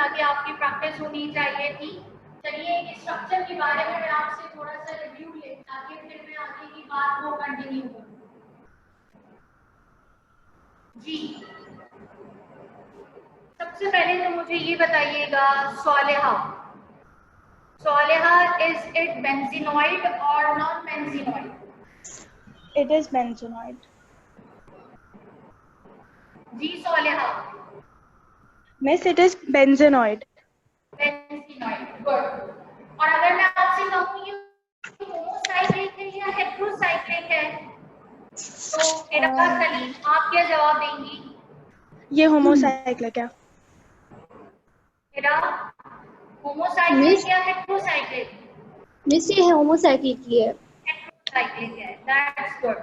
ताकि आपकी प्रैक्टिस होनी चाहिए थी। चलिए इस स्ट्रक्चर के बारे में मैं आपसे थोड़ा सा रिव्यू ले ताकि फिर मैं आगे की बात को कंटिन्यू करूँ। जी, सबसे पहले तो मुझे ये बताइएगा Swaleha, Swaleha is it benzenoid और non benzenoid? It is benzonoid. जी Swaleha. Miss, it is benzonoid. Benzenoid, good. और अगर मैं आपसे कहूँ ये होमोसाइक्लिक है या हेटेरोसाइक्लिक है तो इरा सलीम आप क्या जवाब देंगी? ये होमोसाइक्लिक है। इरा होमोसाइक्लिक या हेटेरोसाइक्लिक? मिस ये होमोसाइक्लिक की है। हेटेरोसाइक्लिक है, दैट्स गुड।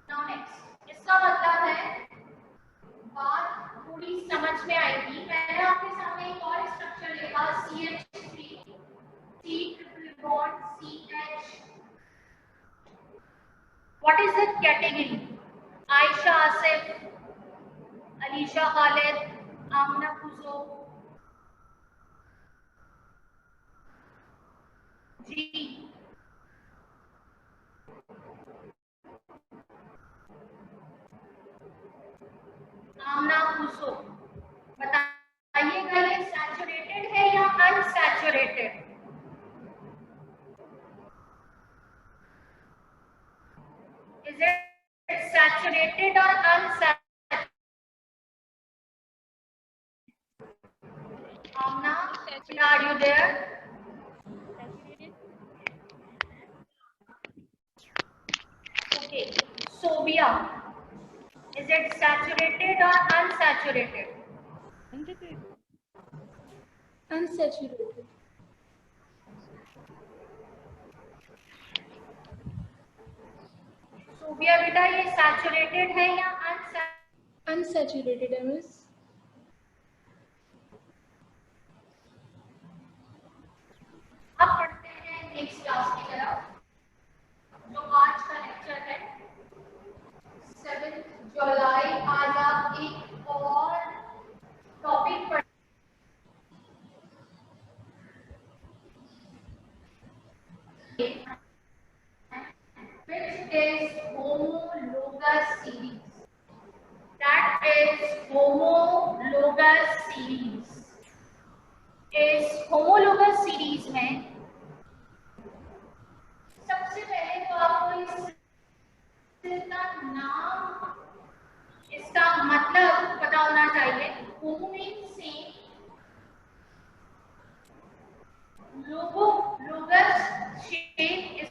नाउ नेक्स्ट, इसका मतलब है बात थोड़ी समझ में आएगी। मैंने आपके सामने एक और स्ट्रक्चर लिखा CH3 C triple bond CH। What is the category? Ayesha Asif, Alisha Khalid, Amna Khusho. जी आमना खुशो, बताइएगा ये सैचुरेटेड है या अनसैचुरेटेड? इज इट सैचुरेटेड और unsaturated? Amna, are you there? Okay, Sobia, is it saturated or unsaturated? Unsaturated. Sobia बेटा ये सैचुरेटेड है या अनसैचुरेटेड है मिस। अब पढ़ते हैं नेक्स्ट क्लास की तरफ जो आज का लेक्चर है 7 जुलाई। आज आप एक और टॉपिक पढ़ which is homologous series. That is homologous series. इस homologous series में सबसे पहले तो आपको इसका नाम, इसका मतलब पता होना चाहिए। होमो मीन्स सेम, लोगो लोगस शेप,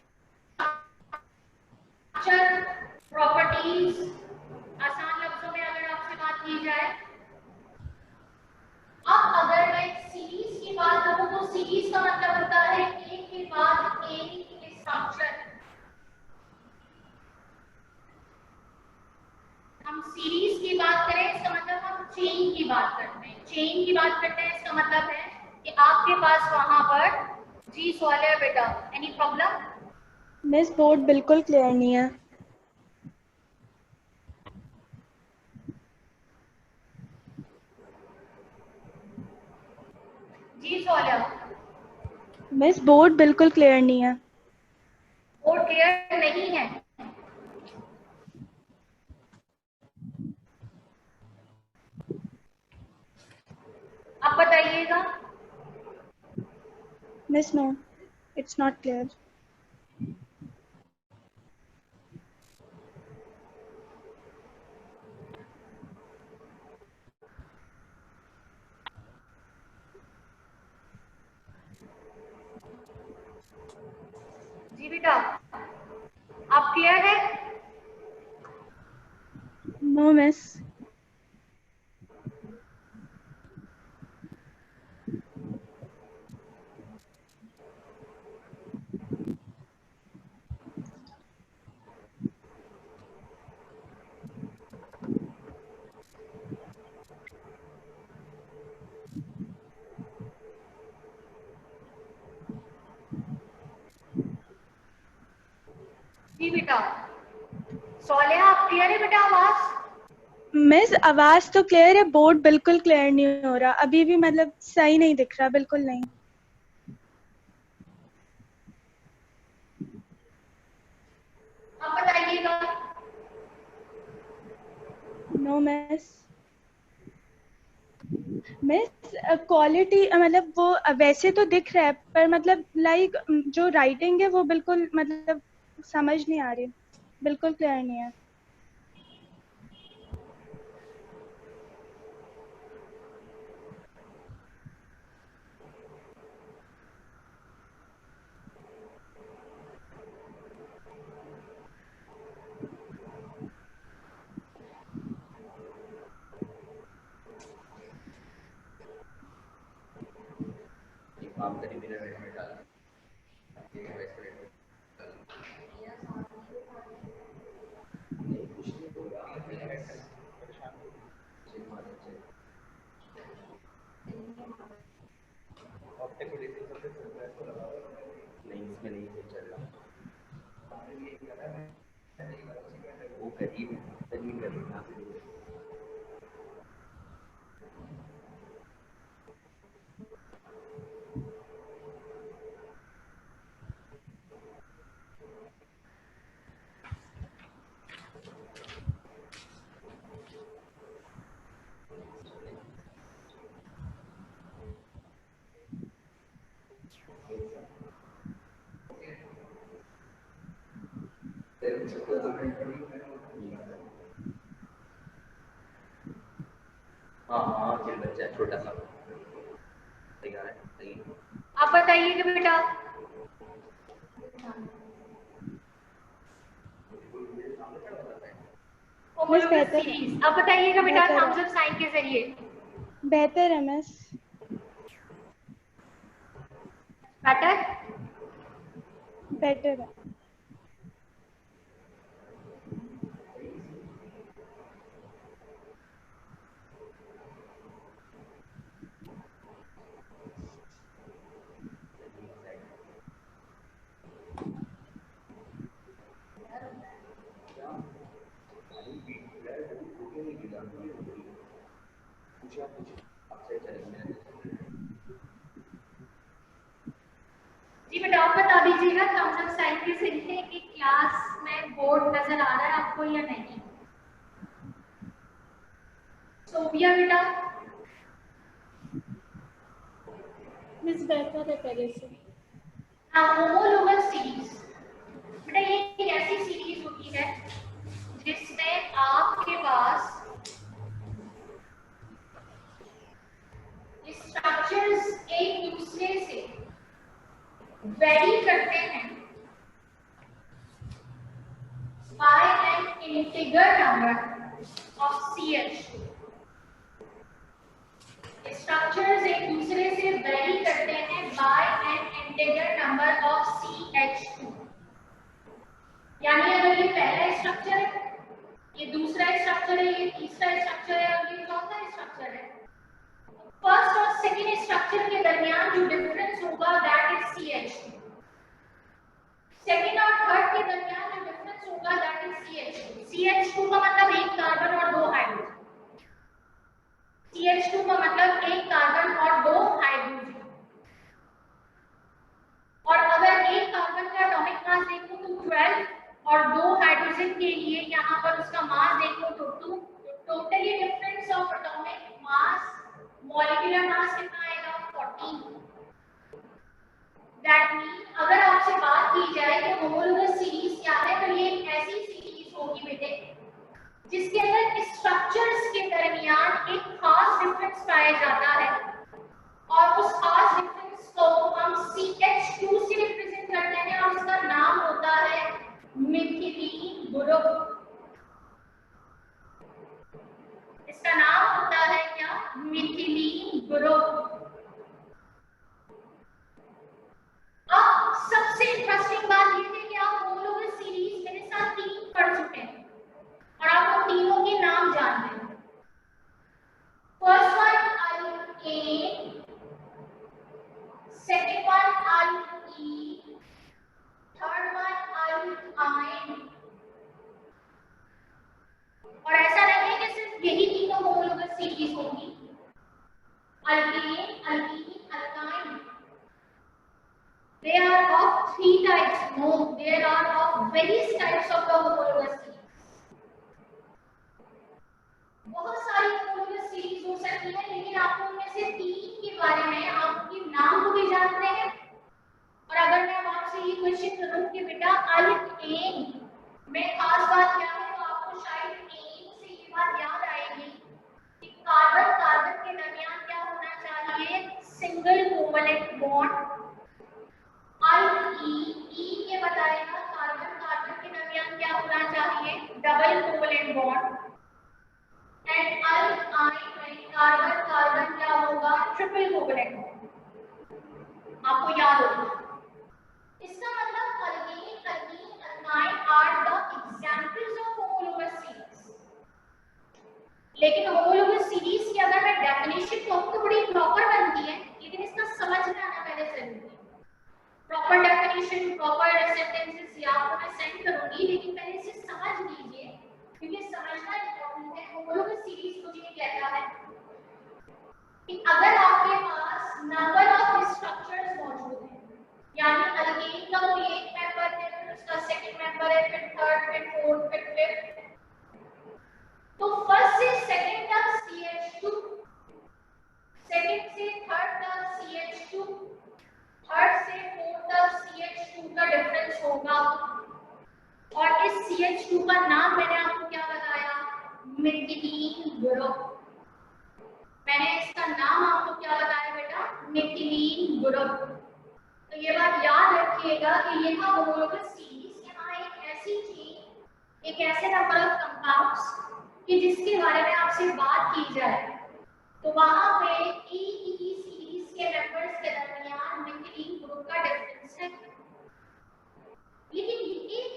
स्ट्रक्चर, प्रॉपर्टीज। आसान लफ्जों में अगर आपसे बात की जाए, अब अगर मैं सीरीज की बात करूं तो सीरीज का मतलब होता है एक के बाद एक स्ट्रक्चर। हम सीरीज की बात करें इसका मतलब हम चेन की बात करते हैं। चेन की बात करते हैं इसका मतलब है कि आपके पास वहां पर जी सवाल है बेटा, एनी प्रॉब्लम? मिस बोर्ड बिल्कुल क्लियर नहीं है। जी सवाल मिस बोर्ड बिल्कुल क्लियर नहीं है। बोर्ड क्लियर नहीं है? अब बताइएगा। Miss no, it's not clear. जी बेटा, आप क्लियर है? No miss. जी बेटा, सवाल आप? क्लियर है बेटा आवाज? मिस आवाज तो क्लियर है, बोर्ड बिल्कुल क्लियर नहीं हो रहा अभी भी, मतलब सही नहीं दिख रहा, बिल्कुल नहीं। आप बताइएगा। No miss. मिस क्वालिटी मतलब वो वैसे तो दिख रहा है, पर मतलब लाइक जो राइटिंग है वो बिल्कुल मतलब समझ नहीं आ रही, बिल्कुल क्लियर नहीं है। आप करीब मिनट में डाल ये वैसे नहीं कुछ नहीं होगा नहीं इसमें नहीं कुछ चल रहा वो करीब करीब है हाँ हाँ फिर बच्चा छोटा सा तैयार है सही आप बताइएगा बेटा। मिस बेहतर है, सीरीज आप बताइएगा बेटा बेहतर है, थम्स अप साइन के जरिए। बेहतर है मिस, बेटर बेटर है। जी बेटा आप बता दीजिएगा थम्स अप साइन के जरिए कि क्लास में बोर्ड नजर आ रहा है आपको या नहीं। सोफिया बेटा। मिस बेहतर है पहले से। हाँ होमोलोगस सीरीज बेटा ये एक ऐसी सीरीज होती है जिसमें आपके पास स्ट्रक्चर्स एक दूसरे से वेरी करते हैं by an integer number of CH2। Structures एक दूसरे से वेरी करते हैं by an integer number of CH2। यानी अगर ये पहला स्ट्रक्चर है, ये दूसरा स्ट्रक्चर है, ये तीसरा स्ट्रक्चर है और ये चौथा स्ट्रक्चर है, फर्स्ट और सेकेंड स्ट्रक्चर के दरमियान जो डिफरेंस होगा दैट इज CH2। सेकेंड और थर्ड के दरमियान जो डिफरेंस होगा दैट इज CH2। CH2 का मतलब एक कार्बन और दो हाइड्रोजन। CH2 का मतलब एक कार्बन और दो हाइड्रोजन। और अगर एक कार्बन का एटॉमिक मास देखो तो 12 और दो हाइड्रोजन के लिए यहाँ पर उसका मास देखो तो 2। तो totally difference of atomic mass molecular mass कितना आएगा 14। दैट मीन अगर आपसे बात की जाए कि होमोलोगस सीरीज क्या है तो ये एक ऐसी सीरीज होगी बेटे जिसके अंदर स्ट्रक्चर्स के दरमियान एक खास डिफरेंस पाया जाता है और उस खास डिफरेंस को हम CH2 से रिप्रेजेंट करते हैं और उसका नाम होता है मिथिलीन ग्रुप। इसका नाम होता है क्या मिथिलीन ग्रुप। अब सबसे इंटरेस्टिंग बात ये है कि आप होमोलोगस सीरीज मेरे साथ 3 पढ़ चुके हैं और आप उन तीनों के नाम जानते हैं। First one alkane, second one alkyne, third one alkyne यही तीनों होमोलोगस सीरीज होंगी, alkane, alkene, alkyne. They are of 3 types. No, there are of various types of the homologous series. बहुत सारी होमोलोगस सीरीज हो सकती है, लेकिन आपको उनमें से 3 के बारे में आप उनके नाम को भी जानते हैं। और अगर मैं आपसे ये क्वेश्चन करूं कि बेटा अल्केन में खास बात क्या है, तो आपको शायद एन से ये बात याद आएगी कि कार्बन कार्बन के दरमियान क्या होना चाहिए, सिंगल कोवलेंट बॉन्ड। ई के बताएगा कार्बन कार्बन के दरमियान क्या होना चाहिए, double covalent bond. And alkyne में कार्बन कार्बन क्या होगा, ट्रिपल कोवलेंट बॉन्ड। आपको याद होगा। इसका मतलब alkane, alkene, alkyne are the examples of homologous series. लेकिन होमोलोगस सीरीज की अगर मैं डेफिनेशन कहूं तो बड़ी प्रॉपर बनती है, लेकिन इसका समझ में आना पहले जरूरी है। प्रॉपर डेफिनेशन, प्रॉपर सेंटेंसेस या आपको मैं सेंड करूंगी, लेकिन पहले इसे समझ लीजिए क्योंकि समझना इंपॉर्टेंट है। होमोलोगस सीरीज मुझे ये कहता है कि अगर आपके पास नंबर ऑफ स्ट्रक्चर्स मौजूद हैं, यानी अल्केन का कोई एक मेंबर है, फिर उसका सेकंड मेंबर है, फिर थर्ड, फिर फोर्थ, फिर फिफ्थ, तो फर्स्ट से सेकंड तक CH2, सेकंड से थर्ड तक CH2, थर्ड से फोर्थ तक CH2 का डिफरेंस होगा। और इस CH2 का नाम मैंने आपको क्या बताया, मिथिलीन ग्रुप। मैंने इसका नाम आपको क्या बताया बेटा, मिथिलीन ग्रुप। तो ये बात याद रखिएगा कि ये था होमोलोगस सीरीज। यहाँ एक ऐसी चीज, एक ऐसे नंबर ऑफ कंपाउंड्स कि जिसके बारे में आपसे बात की जाए तो वहां पे एक ही सीरीज के मेंबर्स के दरमियान मिथिलीन ग्रुप का डिफरेंस है। लेकिन एक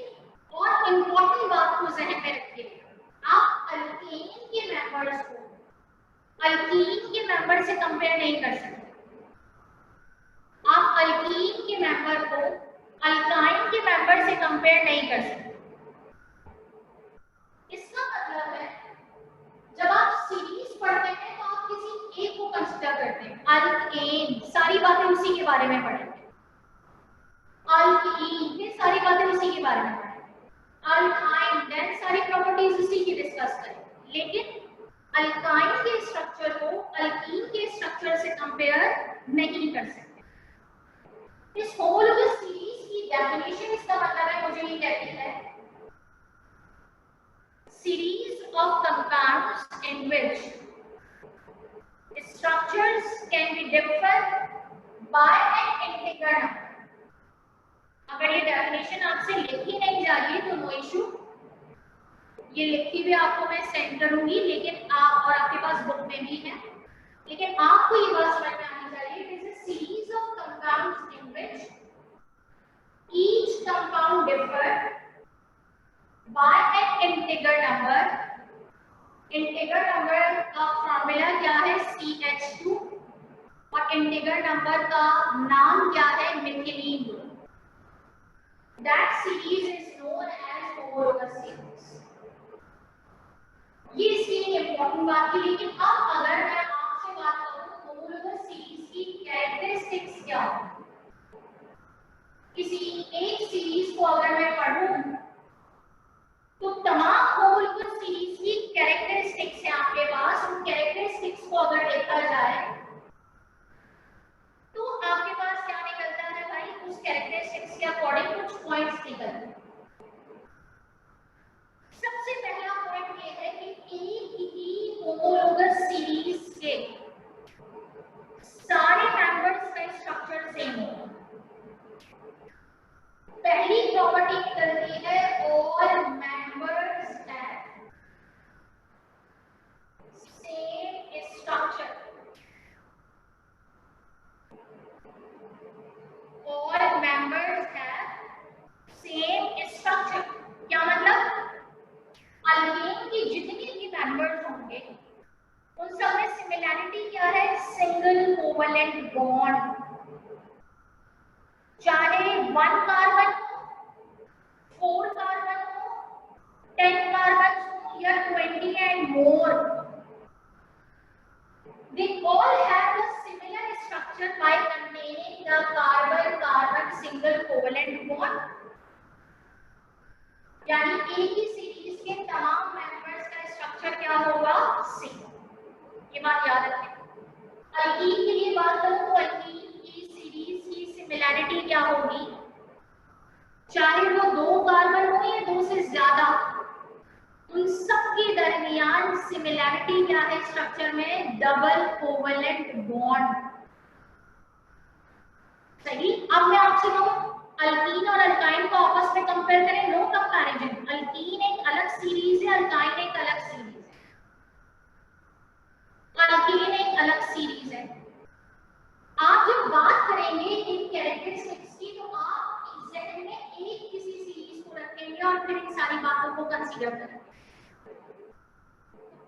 और इम्पोर्टेंट बात को जहन में रखिएगा, आप अल्केन के मेंबर्स को अल्कीन के मेंबर से कंपेयर नहीं कर सकते। आप अल्कीन के मेंबर को अल्काइन के मेंबर से कंपेयर नहीं कर सकते। इसका मतलब है जब आप सीरीज पढ़ते हैं तो आप किसी एक को कंसीडर करते हैं, अल्केन सारी बातें उसी के बारे में पढ़ेंगे, अल्कीन ये सारी बातें उसी के बारे में पढ़ेंगे, अल्काइन देन सारी प्रॉपर्टीज उसी की डिस्कस करेंगे। लेकिन अल्काइन के स्ट्रक्चर को अल्कीन के स्ट्रक्चर से कंपेयर नहीं कर सकते। इस होमोलोगस सीरीज की डेफिनेशन, इसका मतलब है मुझे ये कहती है series of compounds in which structures can be different by an integer number। अगर ये डेफिनेशन आपसे लिखी नहीं जा रही है तो नो इशू, ये लिखी भी आपको मैं सेंड करूंगी, लेकिन आप और आपके पास बुक में भी है, लेकिन आपको ये बात समझ में आनी चाहिए it is a series of compounds in which each compound differ by an integer number। integer number का फॉर्मूला क्या है, CH2, और integer number का नाम क्या है, methylene group. that series is known as homologous series। ये इसकी इम्पोर्टेंट बात थी। लेकिन अब अगर मैं आपसे बात करूं होमोलोगस सीरीज की कैरेक्टरिस्टिक्स क्या होगी, किसी एक सीरीज को अगर मैं पढ़ूं तो तमाम होमोलोगस सीरीज की कैरेक्टरिस्टिक्स है आपके पास। उन कैरेक्टरिस्टिक्स को अगर देखा जाए तो आपके पास क्या निकलता है भाई, उस कैरेक्टरिस्टिक्स के अकॉर्डिंग कुछ पॉइंट्स निकलते हैं। सबसे पहला पॉइंट ये है कि एक ही होमोलोगस सीरीज के सारे मेंबर्स का स्ट्रक्चर सेम होगा। पहली प्रॉपर्टी निकलती है all members have same structure. All members have same structure क्या मतलब, अल्केन के जितने भी मेंबर्स होंगे उन सब में सिमिलैरिटी क्या है, सिंगल कोवलेंट बॉन्ड। चाहे 1 कार्बन हो, 4 कार्बन हो, 10 कार्बन हो या are 20 and more. They all have a similar structure by containing the carbon-carbon single covalent bond. यानी एक ही सीरीज के तमाम मेंबर्स का स्ट्रक्चर क्या होगा? सेम। ये बात याद रखें। अल्कीन के लिए बात करूं तो अल्कीन की सीरीज की सिमिलैरिटी क्या होगी? चाहे वो 2 कार्बन हो या 2 से ज्यादा, उन सब के दरमियान सिमिलैरिटी क्या है स्ट्रक्चर में? Double covalent bond. सही। अब मैं आपसे कहूं अल्कीन और अल्काइन को आपस में कंपेयर करें, नो कंपैरिजन। अल्कीन एक अलग सीरीज है, अल्काइन एक अलग सीरीज है, अल्कीन एक अलग सीरीज है। आप जब बात करेंगे इन कैरेक्टरिस्टिक्स की तो आप एग्जैक्ट में एक किसी सीरीज को रखेंगे और फिर इन सारी बातों को कंसीडर करेंगे।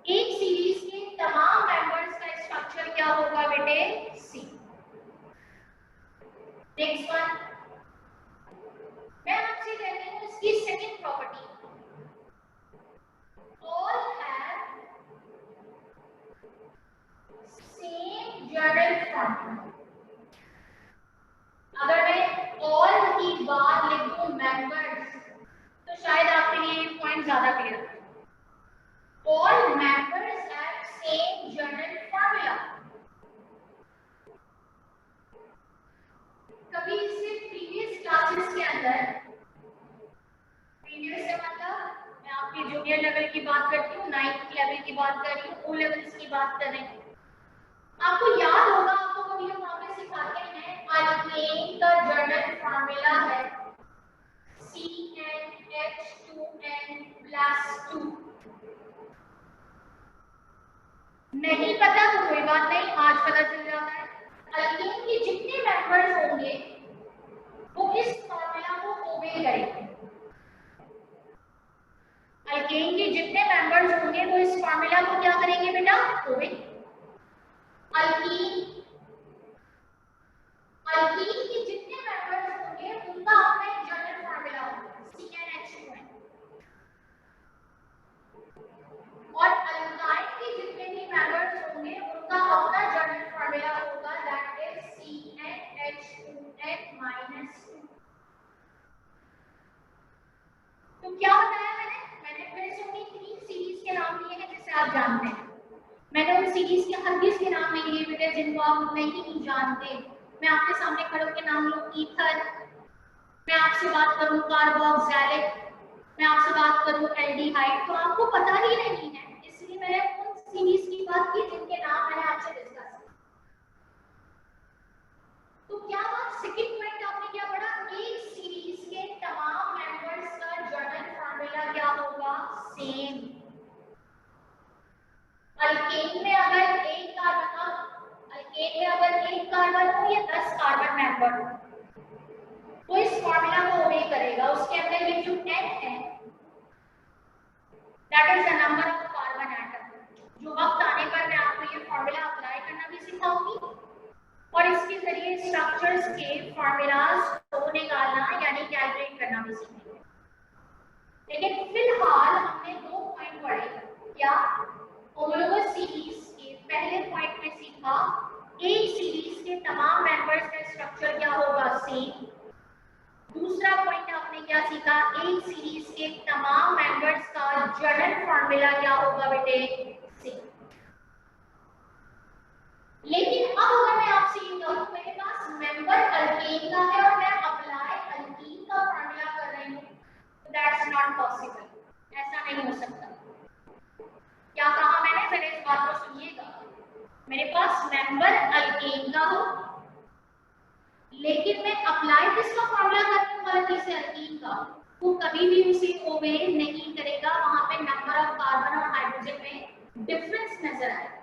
एक सीरीज के तमाम मेंबर्स का स्ट्रक्चर क्या होगा बेटे? सी। नेक्स्ट वन, मैं आपसे कहती हूं इसकी second property, all have same journal formula. अगर मैं ऑल की बात लिख दूं मेंबर्स तो शायद आपके लिए ये पॉइंट ज्यादा क्लियर है। All members have same general formula. कभी इससे प्रीवियस क्लासेस के अंदर, प्रीवियस से मतलब मैं आपके जूनियर लेवल की बात करती हूँ, 9th लेवल की बात कर रही हूँ, ओ लेवल्स की बात कर रहे हैं। आपको याद होगा, आपको कभी हम वहां पे सिखाते हैं अल्केन का जनरल फॉर्मूला है CnH2n+2। नहीं पता तो कोई बात नहीं, आज पता चल जाता है। अल्कीन के जितने मेंबर्स होंगे वो इस फॉर्मूला को ओबे करेंगे। अल्कीन के जितने मेंबर्स होंगे वो इस फॉर्मूला को क्या करेंगे बेटा? ओबे। अल्कीन के जितने मेंबर्स होंगे उनका अपना एक जनरल फॉर्मूला होगा CnH2n, और अल्काइन के जितने भी मेंबर्स होंगे उनका अपना जनरल फॉर्मूला होगा, दैट इज CnH2n-2। तो क्या बताया मैंने फिर से उन्हीं 3 सीरीज के नाम लिए हैं जिसे आप जानते हैं। मैंने उन सीरीज के हरगिज के नाम नहीं लिए बेटे जिनको आप नहीं जानते। मैं आपके सामने खड़े होकर नाम लूं ईथर, मैं आपसे बात करूं कार्बोक्सिलिक, मैं आपसे बात करूं एल्डिहाइड, तो आपको पता ही नहीं है। इसलिए मैंने उन सीरीज की बात की जिनके नाम मैंने आपसे डिस्कस किए। तो क्या बात सेकंड पॉइंट आपने क्या पढ़ा? एक सीरीज के तमाम मेंबर्स का जनरल फॉर्मूला क्या होगा? सेम। अल्केन में अगर एक कार्बन हो या 10 कार्बन मेंबर हो तो इस फॉर्मूला को ओबे करेगा। उसके अंदर ये जो n है that is the number of carbon atom. जो वक्त आने पर मैं आपको ये फॉर्मूला अप्लाई करना भी सिखाऊंगी और इसके जरिए स्ट्रक्चर्स के फॉर्मूलाज को निकालना यानी कैलकुलेट करना भी सीखेंगे। लेकिन फिलहाल हमने 2 पॉइंट पढ़े। क्या? होमोलोगस सीरीज के पहले पॉइंट में सीखा एक सीरीज के तमाम मेंबर्स का स्ट्रक्चर क्या होगा? सेम। दूसरा पॉइंट आपने क्या सीखा? एक सीरीज के तमाम मेंबर्स का जनरल फॉर्मूला क्या होगा बेटे? सेम। लेकिन अब अगर मैं आपसे ये कहूं मेरे पास मेंबर अल्केन का है और मैं अप्लाई अल्कीन का फॉर्मूला कर रही हूं, तो दैट्स नॉट पॉसिबल। ऐसा नहीं हो सकता। क्या कहा मैंने? फिर इस बात को सुनिएगा। मेरे पास मेंबर अल्केन का हो लेकिन मैं अप्लाई किसका फॉर्मूला कर रही हूं? गलती से अल्कीन का, वो कभी भी उसे ओबे नहीं करेगा। वहां पे नंबर ऑफ कार्बन और हाइड्रोजन में डिफरेंस नजर आएगा।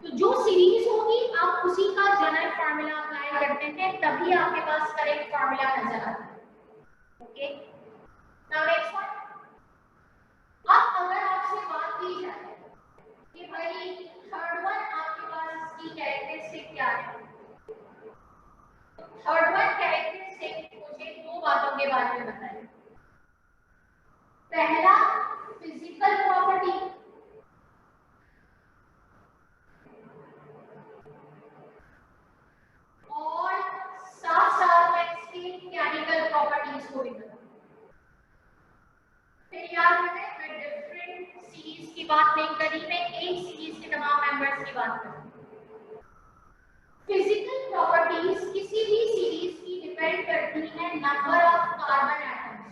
तो जो सीरीज होगी आप उसी का जनरल फॉर्मूला अप्लाई करते हैं, तभी आपके पास करेक्ट फॉर्मूला नजर आता है। Okay, now next one. अब अगर आपसे बात की जाए कि भाई थर्ड वन आपके पास इसकी कैरेक्टरिस्टिक क्या है, थर्ड वन कैरेक्टरिस्टिक मुझे 2 बातों के बारे में बताएं। पहला फिजिकल बात नहीं करी, मैं एक सीरीज के तमाम मेंबर्स की बात कर रही हूँ। फिजिकल प्रॉपर्टीज किसी भी सीरीज की डिपेंड करती है number of carbon atoms.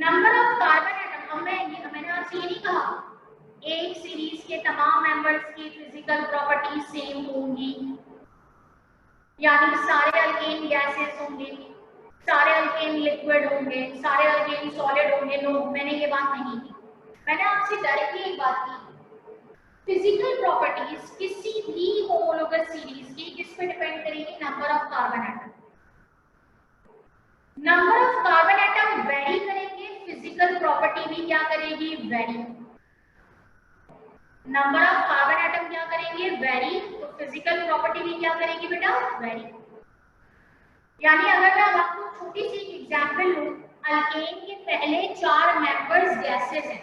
Number of carbon atom, मैंने आपसे ये नहीं कहा एक सीरीज के तमाम मेंबर्स की फिजिकल प्रॉपर्टीज सेम होंगी, यानी सारे अल्केन गैसेस होंगे, सारे अल्केन लिक्विड होंगे, सारे अल्केन सॉलिड होंगे। नो, मैंने ये बात नहीं की। मैंने आपसे डायरेक्टली एक बात की, फिजिकल प्रॉपर्टीज किसी भी होमोलोगस सीरीज की किस पे डिपेंड करेगी? Number of carbon atom. Number of carbon atom very करेंगे, फिजिकल प्रॉपर्टी भी क्या करेगी? Very. Number of carbon atom क्या करेंगे? वेरी, तो फिजिकल प्रॉपर्टी भी क्या करेगी बेटा? वेरी। यानी अगर मैं आपको छोटी सी एग्जांपल लूं, अल्केन के पहले 4 मेंबर्स गैसेस हैं,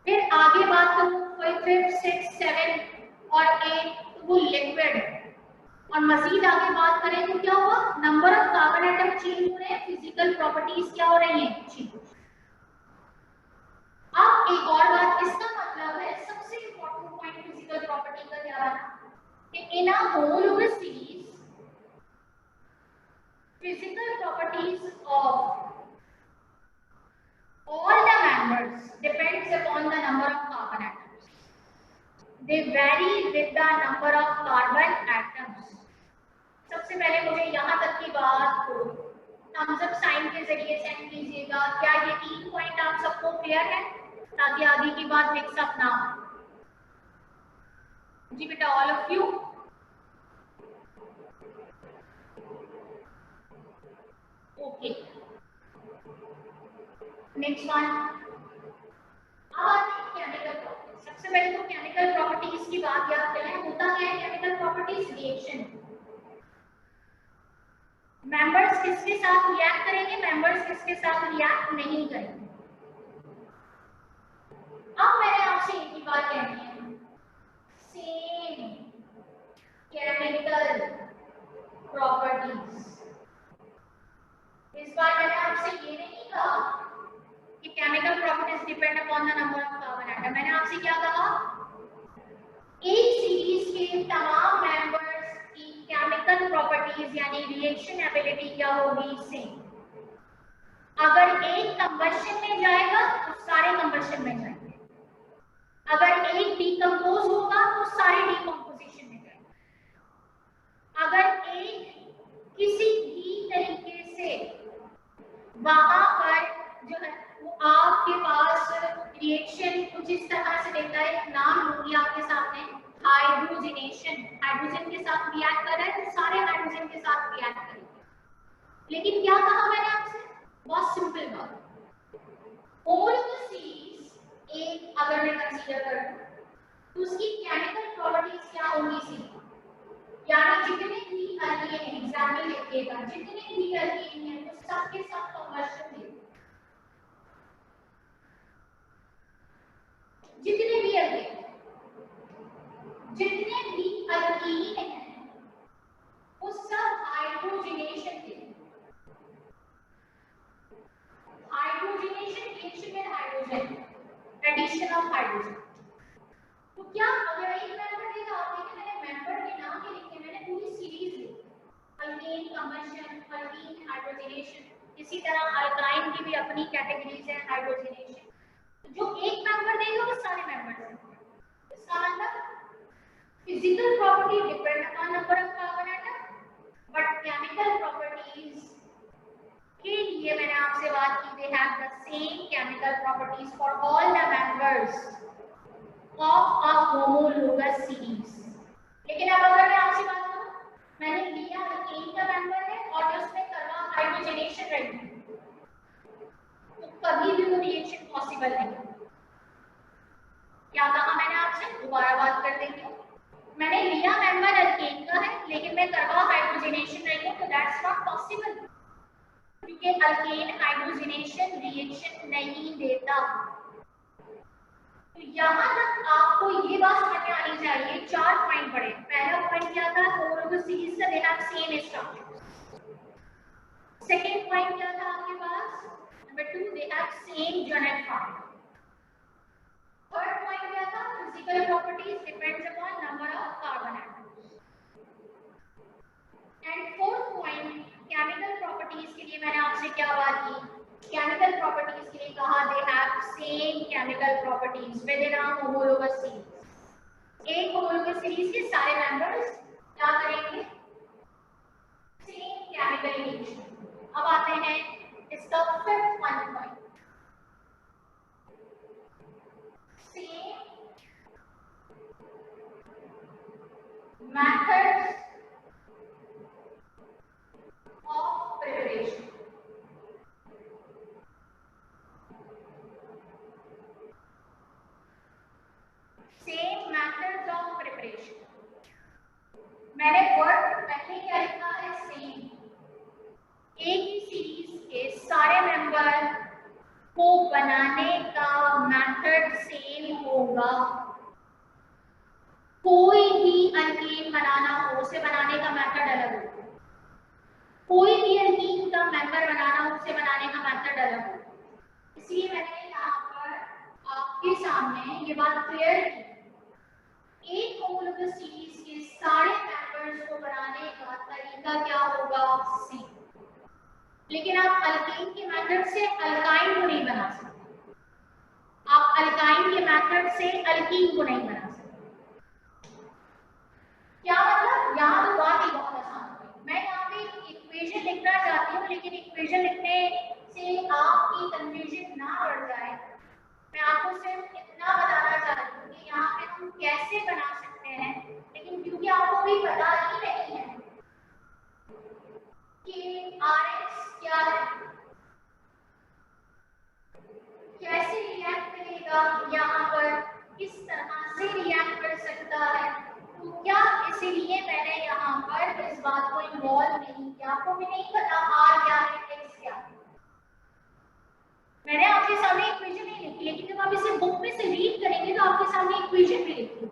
फिर आगे बात करूं कोई 5, 6, 7 और 8 तो वो लिक्विड है, और मजीद आगे बात करें तो क्या हुआ? Number of carbon atom change हो रहे हैं, फिजिकल प्रॉपर्टीज क्या हो रही हैं? चेंज। अब एक और बात, इसका मतलब है सबसे इंपॉर्टेंट पॉइंट फिजिकल प्रॉपर्टी का क्या रहा कि in a homologous series physical properties of all the members depends upon the number of carbon atoms. They vary with the number of carbon atoms. सबसे पहले मुझे यहाँ तक की बात को थम्स अप साइन के जरिए सेंड कीजिएगा। क्या ये 3 पॉइंट आप सबको क्लियर है, ताकि आगे की बात मिक्सअप ना हो? जी बेटा, all of you. Okay, next one. अब आते हैं केमिकल प्रॉपर्टीज। सबसे पहले तो केमिकल प्रॉपर्टीज की बात याद करें। होता क्या है केमिकल प्रॉपर्टीज? रिएक्शन। मेंबर्स किसके साथ रिएक्ट करेंगे, मेंबर्स किसके साथ रिएक्ट नहीं करेंगे। अब मैंने आपसे एक ही बात कहनी है, सेम केमिकल प्रॉपर्टीज। इस बार मैंने आपसे ये नहीं कहा कि chemical properties depend upon the number of carbon atom. मैंने आपसे क्या कहा? एक सीरीज के तमाम मेंबर्स की केमिकल प्रॉपर्टीज यानी रिएक्शन एबिलिटी क्या होगी? सेम। अगर एक कंबशन में जाएगा तो सारे कंबशन में जाएंगे, अगर एक डिकम्पोज होगा तो सारे डिकम्पोजिशन में जाएंगे, अगर एक किसी भी तरीके से वहां पर जो है वो आपके पास रिएक्शन कुछ इस तरह से देता है, एक नाम लूंगी आपके सामने, हाइड्रोजनेशन। हाइड्रोजन के साथ रिएक्ट कर रहा है तो सारे हाइड्रोजन के साथ रिएक्ट करेंगे। लेकिन क्या कहा मैंने आपसे? बहुत सिंपल बात, होमोलोगस सीरीज एक अगर मैं कंसीडर करूं तो उसकी केमिकल प्रॉपर्टीज क्या होंगी? सी, यानी जितने भी अल्केन, एग्जांपल लिखिएगा, जितने भी अल्केन हैं वो सबके सब कंबशन देंगे। जितने भी अल्केन हैं वो सब हाइड्रोजनेशन देंगे। हाइड्रोजनेशन रिएक्शन में हाइड्रोजन, एडिशन ऑफ हाइड्रोजन। तो क्या अगर एक मेंबर देगा, आप देखिए मैंने मेंबर के नाम के लिखे, मैंने पूरी सीरीज लिखी, अल्केन कंबशन, अल्कीन हाइड्रोजनेशन। इसी तरह अल्काइन की भी अपनी कैटेगरीज है, हाइड्रोजनेशन। तो जो एक मेंबर देगा वो सारे मेंबर्स हैं। इसका मतलब physical property depend upon number of carbon atom, but chemical properties के लिए मैंने आपसे बात की, they have the same chemical properties for all the members of a homologous series. लेकिन अब अगर मैं आपसे बात करूं, मैंने लिया अल्केन का मेंबर है और उसमें करवा हाइड्रोजनेशन रही है, तो कभी भी वो रिएक्शन पॉसिबल नहीं। क्या कहा मैंने आपसे? दोबारा बात कर देती हूं। मैंने लिया मेंबर अल्केन का है लेकिन मैं करवा हाइड्रोजनेशन रही हूं, तो दैट्स नॉट पॉसिबल, क्योंकि अल्केन हाइड्रोजनेशन रिएक्शन नहीं देता। तो यहाँ तक आपको ये बात समझ में आनी चाहिए। 4 पॉइंट पढ़े। पहला पॉइंट क्या था? होमोलोगस सीरीज का they have same structure. Second point क्या था आपके पास? 2 they have same genetic family. Third point क्या था? Physical properties depends upon number of carbon atoms. And fourth point, chemical properties के लिए मैंने आपसे क्या बात की? Chemical properties के लिए कहा they have same chemical properties within a homologous series. एक homologous series के सारे members क्या करेंगे? Same chemical relation. अब आते हैं इसका fifth point. Same methods of preparation. Same methods of preparation. मैंने वर्ड पहले क्या लिखा है? सेम. एक ही सीरीज के सारे मेंबर को बनाने का मेथड सेम होगा. कोई भी अल्कीन बनाना हो, उसे बनाने का मेथड अलग होगा. कोई भी अल्कीन का मेंबर बनाना हो, उसे बनाने का मेथड अलग होगा. इसलिए मैंने यहाँ पर आपके सामने ये बात क्लियर की. एक होमोलोगस सीरीज के सारे मेंबर्स को बनाने का तरीका क्या होगा? सेम. लेकिन आप अल्कीन के मेथड से अल्काइन को नहीं बना सकते. आप अल्काइन के मेथड से अल्कीन को नहीं बना सकते. क्या मतलब? यहाँ तो बात ही बहुत आसान है. मैं यहाँ पे इक्वेशन लिखना चाहती हूँ, लेकिन इक्वेशन लिखने से आपकी कंफ्यूजन ना बढ़ जाए, मैं आपको सिर्फ इतना बताना चाहती हूँ कि यहाँ पे हम कैसे बना सकते हैं. लेकिन क्योंकि आपको भी पता ही नहीं है कि RX क्या है, कैसे रिएक्ट करेगा, यहाँ पर किस तरह से रिएक्ट कर सकता है, तो क्या इसीलिए मैंने यहाँ पर इस बात को इन्वॉल्व नहीं किया. आपको भी नहीं पता R क्या है, X क्या है. मैंने आपके सामने इक्वेशन नहीं लिखी, लेकिन जब आप इसे बुक में से रीड करेंगे तो आपके सामने इक्वेशन भी लिखी है,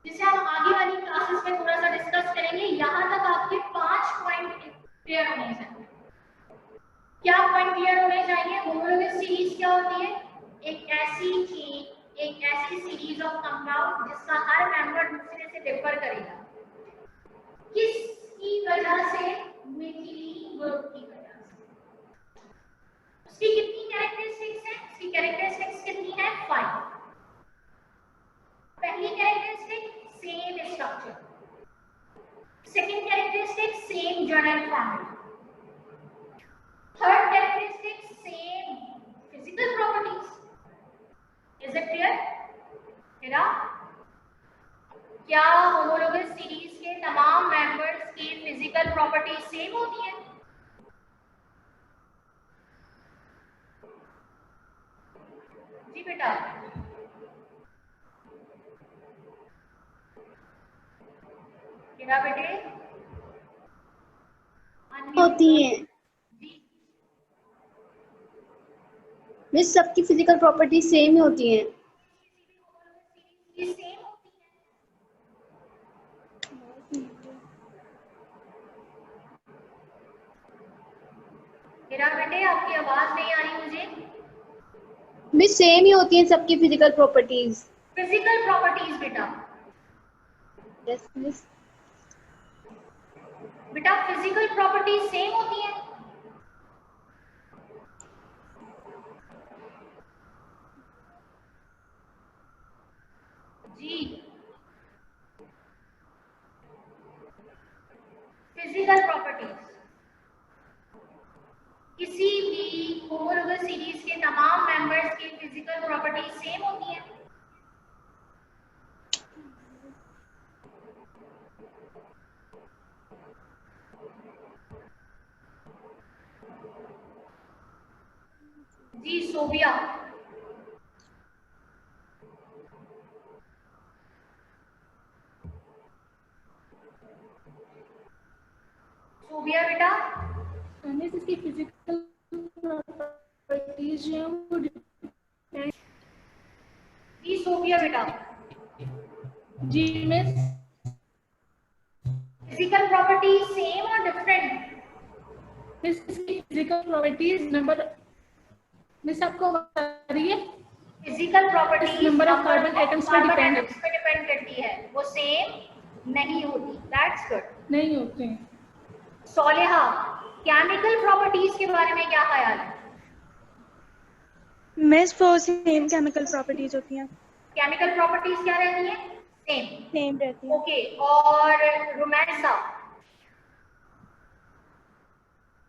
जिसे हम आगे वाली क्लासेस में थोड़ा सा डिस्कस करेंगे. यहाँ तक आपके 5 पॉइंट क्लियर होने चाहिए. क्या पॉइंट क्लियर होने चाहिए? होमोलोगस सीरीज क्या होती है? एक ऐसी चेन, एक ऐसी सीरीज ऑफ कंपाउंड जिसका हर मेंबर दूसरे से डिफर करेगा. किसकी वजह से? मिथिलीन ग्रुप की वजह से. उसकी कितनी कैरेक्टरिस्टिक्स है? उसकी कैरेक्टरिस्टिक्स कितनी है? 5. पहली characteristic same structure. Second characteristic same genetic family. Third characteristic same physical properties. Is it clear? क्या होमोलोगस सीरीज के तमाम मेंबर्स की फिजिकल प्रॉपर्टीज सेम होती है? जी बेटा. बेटे होती है. मिस सबकी फिजिकल प्रॉपर्टी सेम ही होती हैं. सेम होती है. बेटे आपकी आवाज नहीं आ रही मुझे. मिस सेम ही होती हैं सबकी फिजिकल प्रॉपर्टीज. फिजिकल प्रॉपर्टीज बेटा. Yes miss. बेटा फिजिकल प्रॉपर्टीज सेम होती है. जी. फिजिकल प्रॉपर्टीज किसी भी होमोलोगस सीरीज के तमाम मेंबर्स की फिजिकल प्रॉपर्टीज सेम होती हैं. जी सोबिया. सोबिया बेटा. मिस इसकी फिजिकल प्रॉपर्टीज जो हैं वो जी सोबिया बेटा. जी मिस. फिजिकल प्रॉपर्टीज सेम और डिफरेंट? मिस इसकी फिजिकल प्रॉपर्टीज नंबर मिस आपको बता रही है physical properties number of carbon atoms पे डिपेंड करती है, वो सेम नहीं होती। That's good. नहीं होते हैं। सोलेहा, केमिकल प्रॉपर्टीज के बारे में क्या ख्याल है? मिस वो सेम केमिकल प्रॉपर्टीज होती हैं। केमिकल प्रॉपर्टीज क्या रहती हैं? सेम। सेम रहती हैं। ओके, और रुमेसा,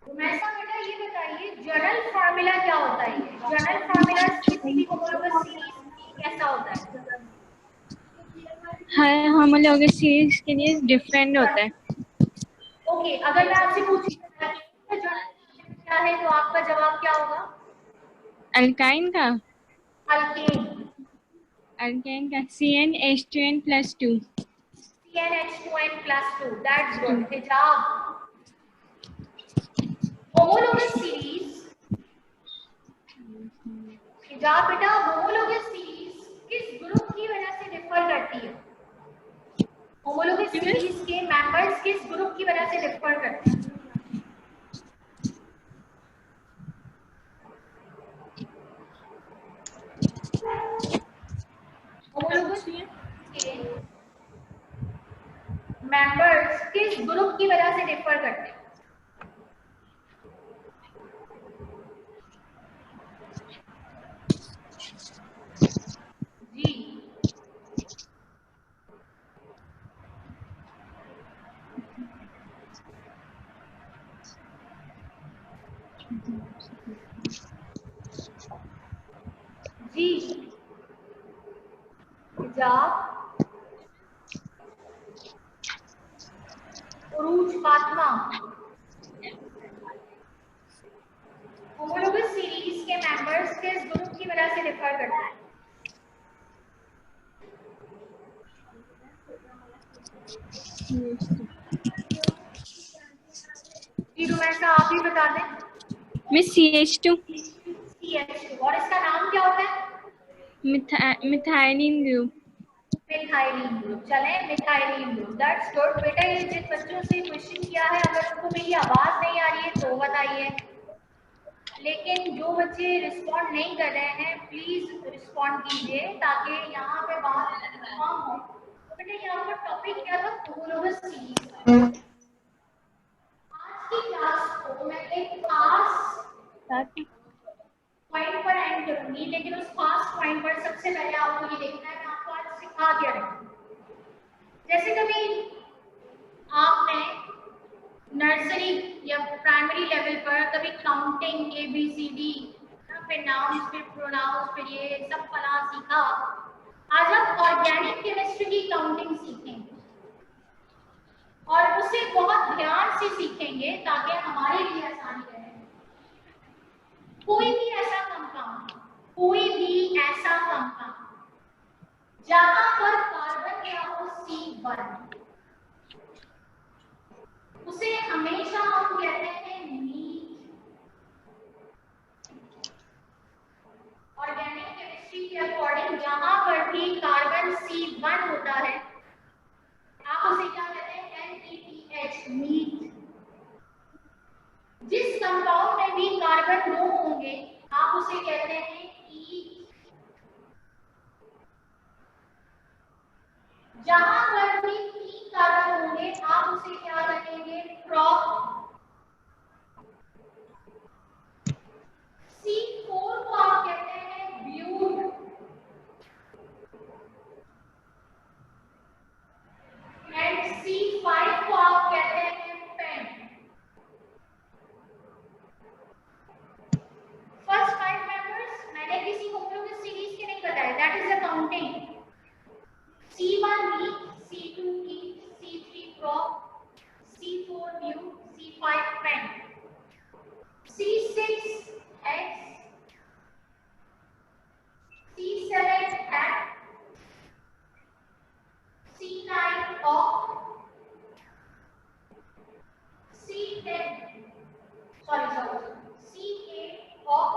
रुमेसा बेटा ये बताइए जनरल फार्मूला क्या होता है? जनरल फार्मूला किसी भी होमोलोगस सीरीज कैसा होता है? हर होमोलॉगस सीरीज के लिए डिफरेंट होता है। ओके, अगर मैं आपसे पूछूं क्या है तो आपका जवाब क्या होगा? अल्काइन का अल्केन। अल्काइन का CnH2n+2 CnH2n+2। That's good. हिजाब, होमोलोगस सीरीज, हिजाब बेटा होमोलोगस सीरीज किस ग्रुप की वजह से डिफर करती है? होमोलोगस सीरीज के मेंबर्स किस ग्रुप की वजह से डिफर करते हैं? होमोलोगस के मेंबर्स किस ग्रुप की वजह से डिफर करते हैं? जी, जी हिजाब, उरूज फातिमा, होमोलोगस सीरीज के मेंबर्स किस ग्रुप की वजह से डिफर करते हैं? जी रुमैसा आप भी बता दें। में CH2 CH2, और इसका नाम क्या होता है? Methylene group. Methylene group. चले मिथाइलिन ग्रुप। That's good. बेटा ये जिन बच्चों से क्वेश्चन किया है अगर उनको मेरी आवाज नहीं आ रही है तो बताइए, लेकिन जो बच्चे रिस्पॉन्ड नहीं कर रहे हैं प्लीज रिस्पॉन्ड कीजिए ताकि यहाँ पे बात कम हो। तो बेटा यहाँ पर टॉपिक क्या था? Homologous series. आज की क्लास को मैं एक खास पॉइंट पर एंड करूंगी, लेकिन उस खास पॉइंट पर सबसे पहले आपको ये देखना है मैं आपको आज सिखा क्या रहा हूं। जैसे कभी आपने नर्सरी या प्राइमरी लेवल पर कभी काउंटिंग ABCD, फिर नाउन्स, फिर प्रोनाउंस, फिर ये सब फला सीखा। आज आप ऑर्गेनिक केमिस्ट्री की काउंटिंग सीखेंगे और उसे बहुत ध्यान से सीखेंगे ताकि हमारे लिए आसानी रहे। कोई भी ऐसा कंपाउंड, कोई भी ऐसा कंपाउंड जहां पर कार्बन क्या हो C1, उसे हमेशा हम कहते हैं मीट। ऑर्गेनिक केमिस्ट्री के अकॉर्डिंग जहां पर भी कार्बन C1 होता है आप उसे क्या कहते हैं? NETH, meet. जिस कंपाउंड में भी कार्बन 2 होंगे आप उसे कहते हैं ईथ। जहां पर भी 3 कार्बन होंगे आप उसे क्या कहेंगे? प्रॉप। C4 को आप कहते हैं ब्यूट। एंड C5 को आप कहते हैं पेन। फर्स्ट 5 मेंबर्स मैंने किसी होमोलोगस सीरीज के नहीं बताए, that is the counting. C1 meth, C2 eth, C3 prop, C4 but, C5 pent, C6 X, C7 hat, C9 off, C10 C8 off,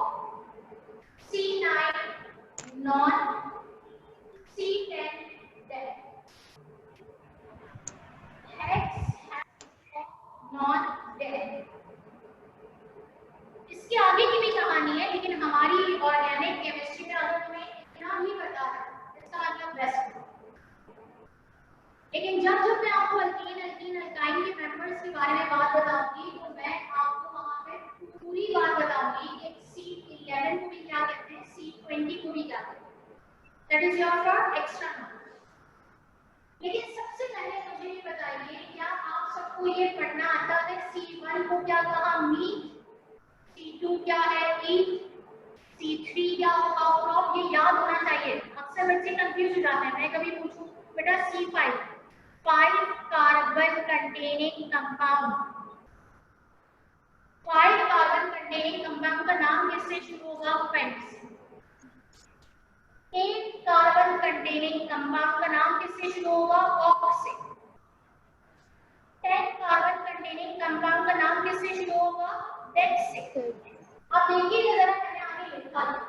C9 non, C10 dead, X non dead। इसके आगे की भी कहानी है लेकिन हमारी लेकिन जब जब मैं आपको अल्कीन अल्कीन अल्काइन के मेंबर्स के बारे में बात बताऊंगी तो मैं आपको वहां पे पूरी बात बताऊंगी कि C11 को भी क्या कहते हैं, C20 को भी क्या कहते हैं। That is your for extra knowledge. लेकिन सबसे पहले मुझे ये बताइए, क्या आप सबको ये पढ़ना आता है C1 को क्या कहा, मीट, C2 क्या है, ईट, C3 क्या होगा, क्रॉप, ये याद होना चाहिए। अक्सर बच्चे कंफ्यूज हो जाते हैं। मैं कभी पूछूं बेटा C5, 5 carbon containing compound, 5 carbon containing compound का नाम किससे शुरू होगा, पेंट। 8 कार्बन कंटेनिंग कंपाउंड का नाम किससे शुरू होगा, ऑक्स से। 10 कार्बन कंटेनिंग कंपाउंड का नाम किससे शुरू होगा, डेक्स से। अब देखिए जरा मैंने आगे लिखा था,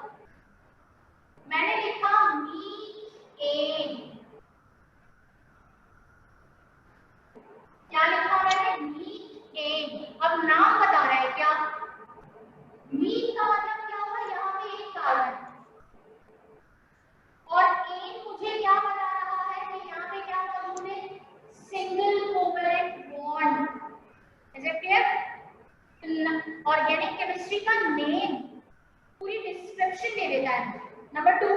मैंने लिखा मीथेन। क्या लिखा मैंने, मीथेन। अब नाम बता रहा है क्या, मीथ का मतलब क्या होगा, यहाँ पे एक कार्बन, और एन मुझे क्या बता रहा है कि यहाँ पे क्या मौजूद है, single covalent bond. Is it clear? Organic chemistry का नेम पूरी डिस्क्रिप्शन दे देता है। नंबर 2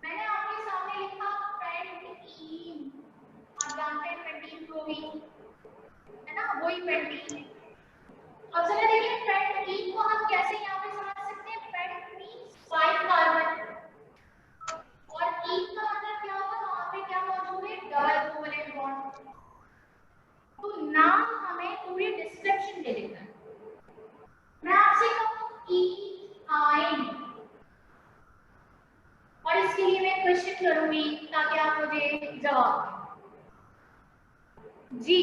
मैंने आपके सामने लिखा पेंटीन। आप जानते हैं पेंटीन क्लोरीन है ना, वही पेंटीन। अब जरा देखिए पेंटीन को हम कैसे यहाँ पे समझ सकते हैं, पेंट मींस 5 कार्बन, और ईथ का मतलब क्या होगा, वहां पे क्या मौजूद है, डबल कोवलेंट बॉन्ड। तो नाम हमें पूरी डिस्क्रिप्शन दे देता है। मैं आपसे कहूँ ईथाइन, और इसके लिए मैं क्वेश्चन करूंगी ताकि आप मुझे जवाब दें। जी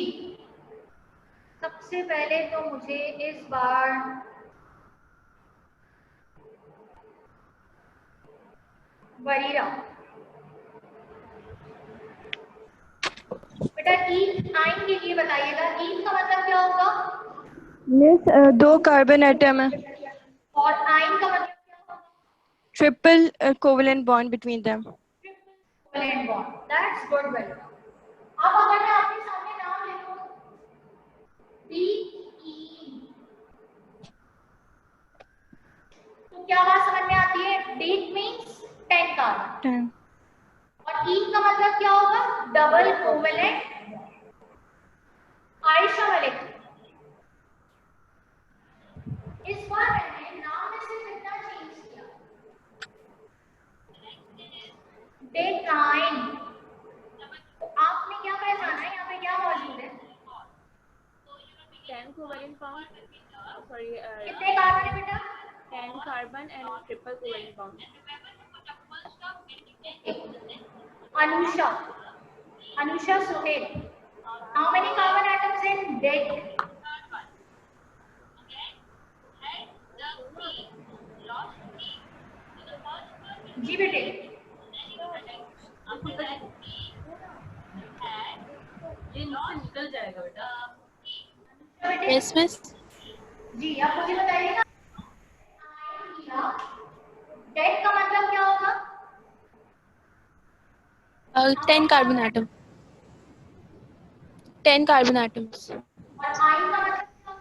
सबसे पहले तो मुझे इस बार बरीरा बेटा ईथाइन के लिए बताइएगा, ईथ का मतलब क्या होगा, मिस 2 कार्बन एटम है, और आइन का मतलब क्या होगा, triple covalent bond between them. Covalent bond. That's good Bareera. अब अगर मैं आपके सामने नाम लिखूं बीईन, तो क्या बात समझ में आती है, बीट मींस 10 कार्बन, और ईन का मतलब क्या होगा, डबल कोवेलेंट। आयशा मलिक, इस बार मैंने नाम में सिर्फ इतना चेंज किया, डेटाइन। तो आपने क्या पहचाना है, यहाँ पे क्या मौजूद है, 10 कोवेलेंट बॉन्ड, सॉरी कितने कार्बन है बेटा, 10 carbon and triple covalent bond. Anusha, Anusha Suhel, how many carbon atoms in that, जी बेटे, ये नीचे निकल जाएगा बेटा। Yes miss. जी आप मुझे बताइएगा, डेट का मतलब क्या होगा, 10 कार्बन एटम, 10 कार्बन एटम्स, और आइन का मतलब क्या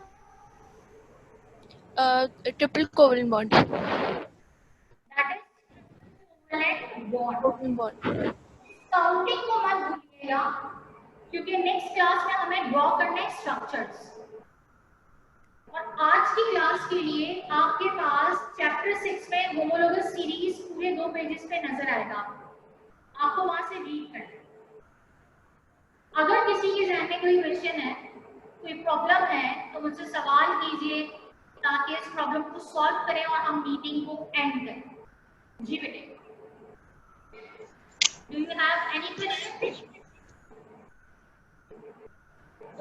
होगा, triple covalent bond. That is covalent bond. Counting को मत भूलिएगा, क्योंकि नेक्स्ट क्लास में हमें ड्रॉ करना है स्ट्रक्चर्स। और आज की क्लास के लिए आपके पास चैप्टर 6 में होमोलोगस सीरीज पूरे 2 पेजेस पे नजर आएगा, आपको वहां से रीड करना है। अगर किसी के जहन में कोई क्वेश्चन है, कोई प्रॉब्लम है, तो मुझसे सवाल कीजिए ताकि इस प्रॉब्लम को सॉल्व करें और हम मीटिंग को एंड करें। जी बेटे, do you have any question?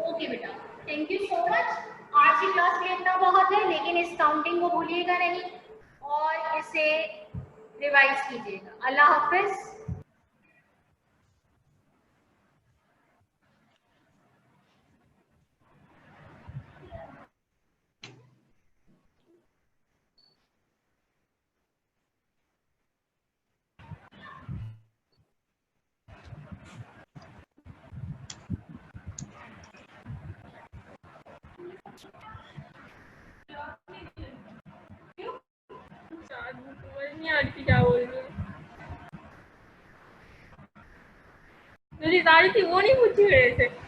Okay बेटा, थैंक यू सो मच। आज की क्लास में इतना बहुत है, लेकिन इस काउंटिंग को भूलिएगा नहीं और इसे रिवाइज कीजिएगा। अल्लाह हाफिज। समझ नहीं आ रही क्या बोल रही है। मेरी सारी थी वो नहीं पूछी मेरे से।